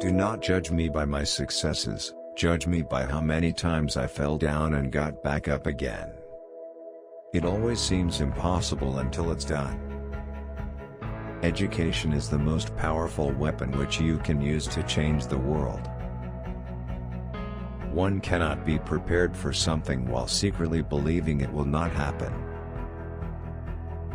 Do not judge me by my successes, judge me by how many times I fell down and got back up again. It always seems impossible until it's done. Education is the most powerful weapon which you can use to change the world. One cannot be prepared for something while secretly believing it will not happen.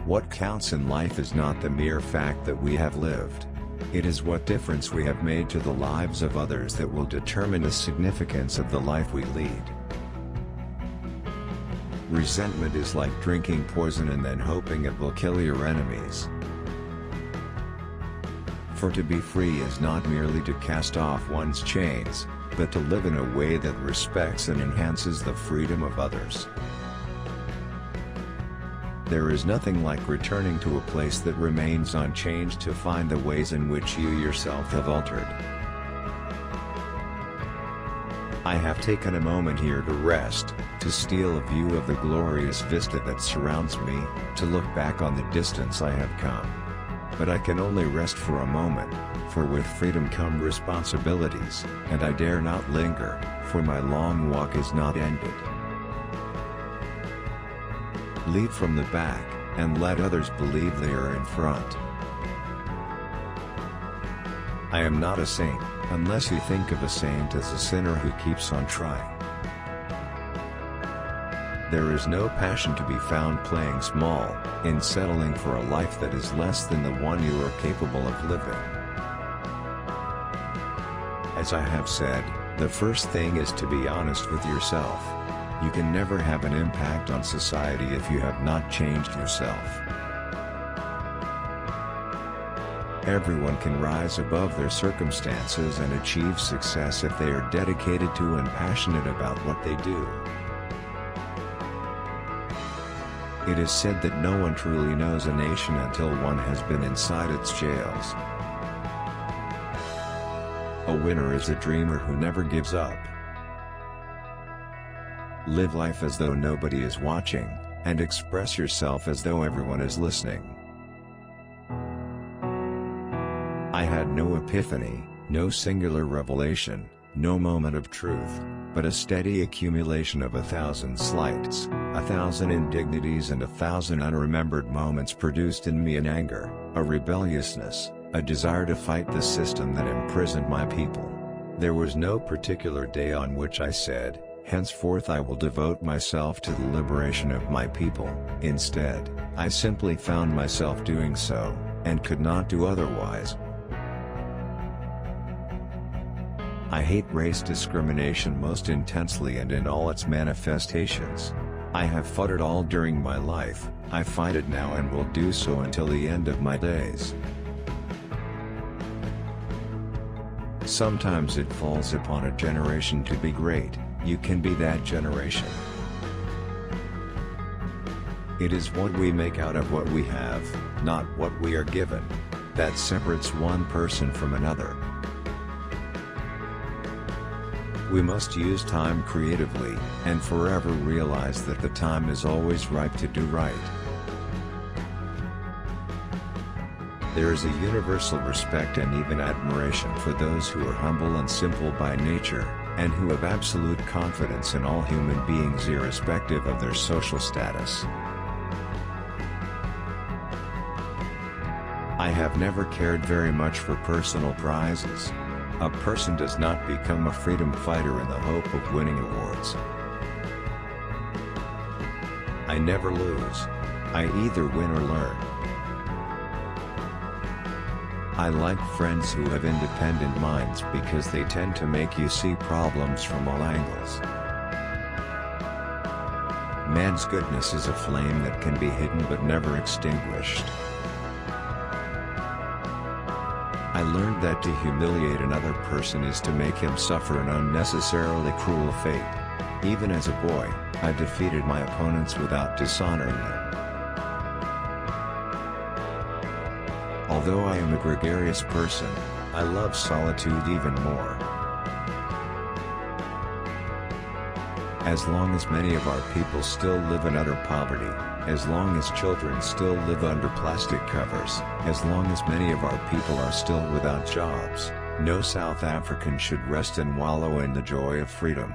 What counts in life is not the mere fact that we have lived. It is what difference we have made to the lives of others that will determine the significance of the life we lead. Resentment is like drinking poison and then hoping it will kill your enemies. For to be free is not merely to cast off one's chains, but to live in a way that respects and enhances the freedom of others. There is nothing like returning to a place that remains unchanged to find the ways in which you yourself have altered. I have taken a moment here to rest, to steal a view of the glorious vista that surrounds me, to look back on the distance I have come. But I can only rest for a moment, for with freedom come responsibilities, and I dare not linger, for my long walk is not ended. Lead from the back, and let others believe they are in front. I am not a saint, unless you think of a saint as a sinner who keeps on trying. There is no passion to be found playing small, in settling for a life that is less than the one you are capable of living. As I have said, the first thing is to be honest with yourself. You can never have an impact on society if you have not changed yourself. Everyone can rise above their circumstances and achieve success if they are dedicated to and passionate about what they do. It is said that no one truly knows a nation until one has been inside its jails. A winner is a dreamer who never gives up. Live life as though nobody is watching, and express yourself as though everyone is listening. I had no epiphany, no singular revelation, no moment of truth, but a steady accumulation of 1,000 slights, 1,000 indignities and 1,000 unremembered moments produced in me an anger, a rebelliousness, a desire to fight the system that imprisoned my people. There was no particular day on which I said, "Henceforth I will devote myself to the liberation of my people." Instead, I simply found myself doing so, and could not do otherwise. I hate race discrimination most intensely and in all its manifestations. I have fought it all during my life, I fight it now and will do so until the end of my days. Sometimes it falls upon a generation to be great. You can be that generation. It is what we make out of what we have, not what we are given, that separates one person from another. We must use time creatively, and forever realize that the time is always ripe to do right. There is a universal respect and even admiration for those who are humble and simple by nature, and who have absolute confidence in all human beings irrespective of their social status. I have never cared very much for personal prizes. A person does not become a freedom fighter in the hope of winning awards. I never lose. I either win or learn. I like friends who have independent minds because they tend to make you see problems from all angles. Man's goodness is a flame that can be hidden but never extinguished. I learned that to humiliate another person is to make him suffer an unnecessarily cruel fate. Even as a boy, I defeated my opponents without dishonoring them. Although I am a gregarious person, I love solitude even more. As long as many of our people still live in utter poverty, as long as children still live under plastic covers, as long as many of our people are still without jobs, No South African should rest and wallow in the joy of freedom.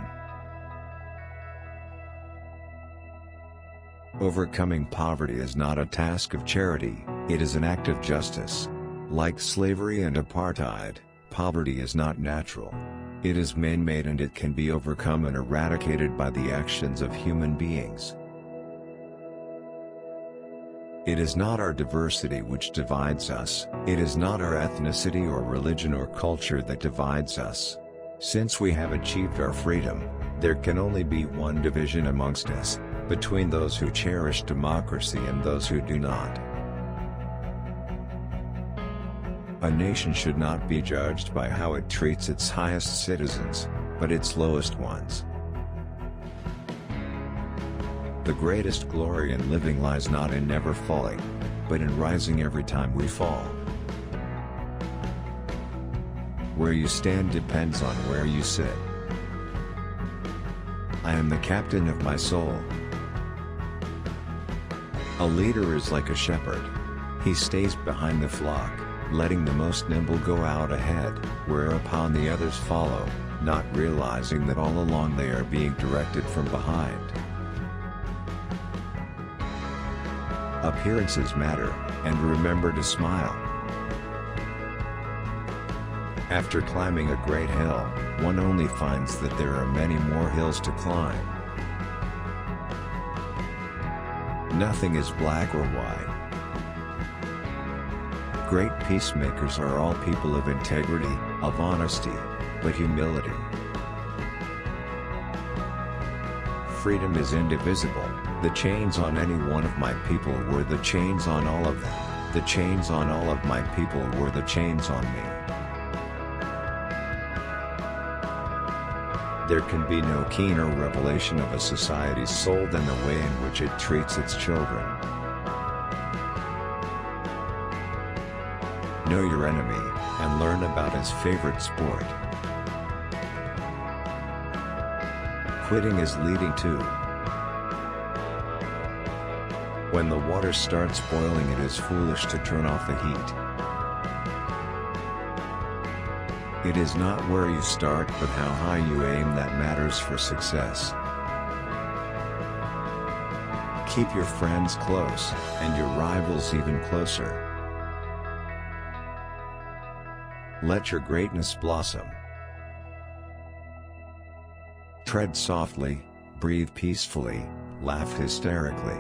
Overcoming poverty is not a task of charity, it is an act of justice. Like slavery and apartheid, poverty is not natural. It is man-made and it can be overcome and eradicated by the actions of human beings. It is not our diversity which divides us, it is not our ethnicity or religion or culture that divides us. Since we have achieved our freedom, there can only be one division amongst us, between those who cherish democracy and those who do not. A nation should not be judged by how it treats its highest citizens, but its lowest ones. The greatest glory in living lies not in never falling, but in rising every time we fall. Where you stand depends on where you sit. I am the captain of my soul. A leader is like a shepherd. He stays behind the flock, letting the most nimble go out ahead, whereupon the others follow, not realizing that all along they are being directed from behind. Appearances matter, and remember to smile. After climbing a great hill, one only finds that there are many more hills to climb. Nothing is black or white. Great peacemakers are all people of integrity, of honesty, but humility. Freedom is indivisible. The chains on any one of my people were the chains on all of them. The chains on all of my people were the chains on me. There can be no keener revelation of a society's soul than the way in which it treats its children. Know your enemy, and learn about his favorite sport. Quitting is leading to. When the water starts boiling, it is foolish to turn off the heat. It is not where you start but how high you aim that matters for success. Keep your friends close, and your rivals even closer. Let your greatness blossom. Tread softly, breathe peacefully, laugh hysterically.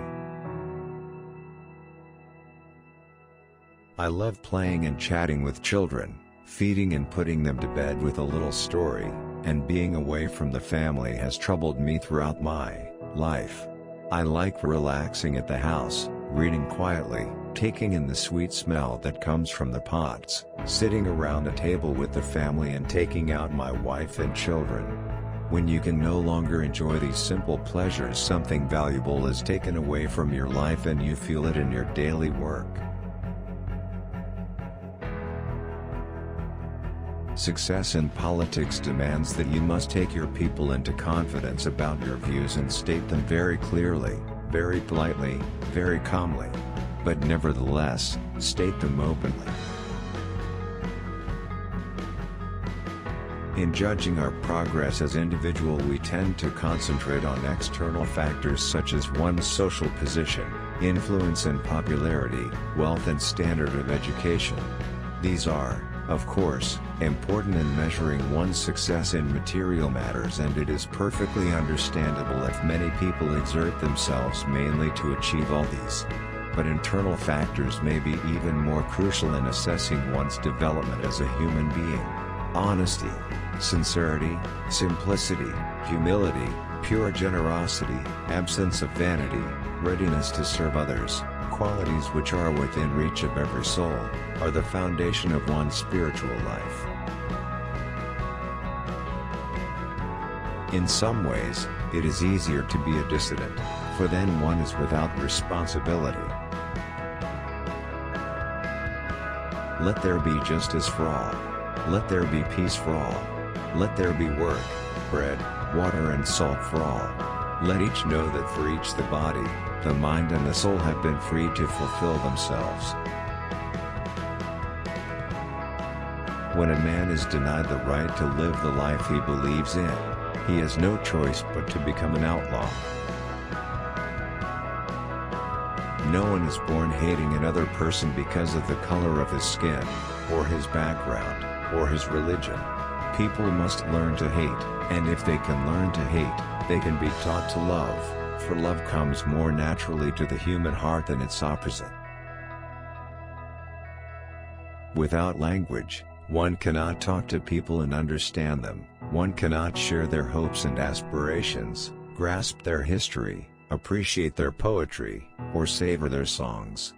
I love playing and chatting with children, feeding and putting them to bed with a little story, and being away from the family has troubled me throughout my life. I like relaxing at the house, reading quietly, taking in the sweet smell that comes from the pots, sitting around a table with the family and taking out my wife and children. When you can no longer enjoy these simple pleasures, something valuable is taken away from your life and you feel it in your daily work. Success in politics demands that you must take your people into confidence about your views and state them very clearly, very politely, very calmly. But nevertheless, state them openly. In judging our progress as individuals, we tend to concentrate on external factors such as one's social position, influence and popularity, wealth and standard of education. These are, of course, important in measuring one's success in material matters, and it is perfectly understandable if many people exert themselves mainly to achieve all these. But internal factors may be even more crucial in assessing one's development as a human being. Honesty, sincerity, simplicity, humility, pure generosity, absence of vanity, readiness to serve others, qualities which are within reach of every soul, are the foundation of one's spiritual life. In some ways, it is easier to be a dissident, for then one is without responsibility. Let there be justice for all. Let there be peace for all. Let there be work, bread, water and salt for all. Let each know that for each the body, the mind and the soul have been freed to fulfill themselves. When a man is denied the right to live the life he believes in, he has no choice but to become an outlaw. No one is born hating another person because of the color of his skin, or his background, or his religion. People must learn to hate, and if they can learn to hate, they can be taught to love, for love comes more naturally to the human heart than its opposite. Without language, one cannot talk to people and understand them, one cannot share their hopes and aspirations, grasp their history, appreciate their poetry, or savor their songs.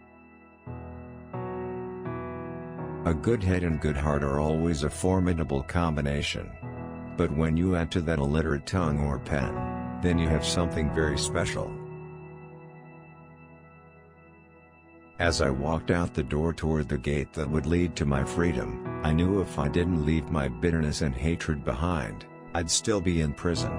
A good head and good heart are always a formidable combination. But when you add to that a literate tongue or pen, then you have something very special. As I walked out the door toward the gate that would lead to my freedom, I knew if I didn't leave my bitterness and hatred behind, I'd still be in prison.